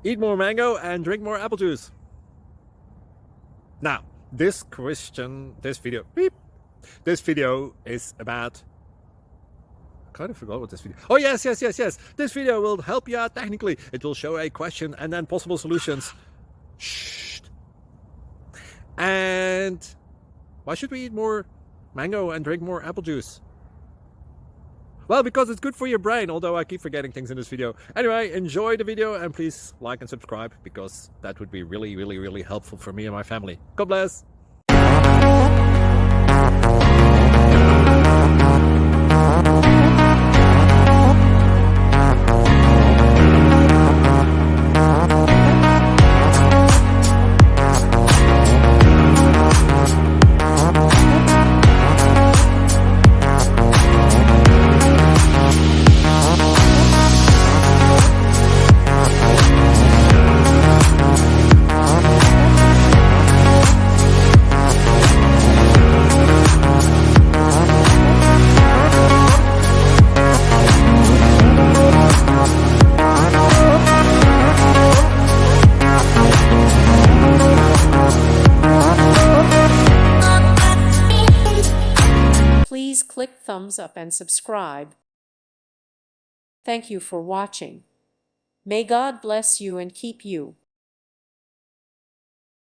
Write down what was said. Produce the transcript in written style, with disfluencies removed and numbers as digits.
Eat more mango and drink more apple juice. Now, this video is about... I kind of forgot what this video... Oh, yes. This video will help you out technically. It will show a question and then possible solutions. Shh. And why should we eat more mango and drink more apple juice? Well, because it's good for your brain, although I keep forgetting things in this video. Anyway, enjoy the video and please like and subscribe, because that would be really helpful for me and my family. God bless! Please click thumbs up and subscribe. Thank you for watching. May God bless you and keep you.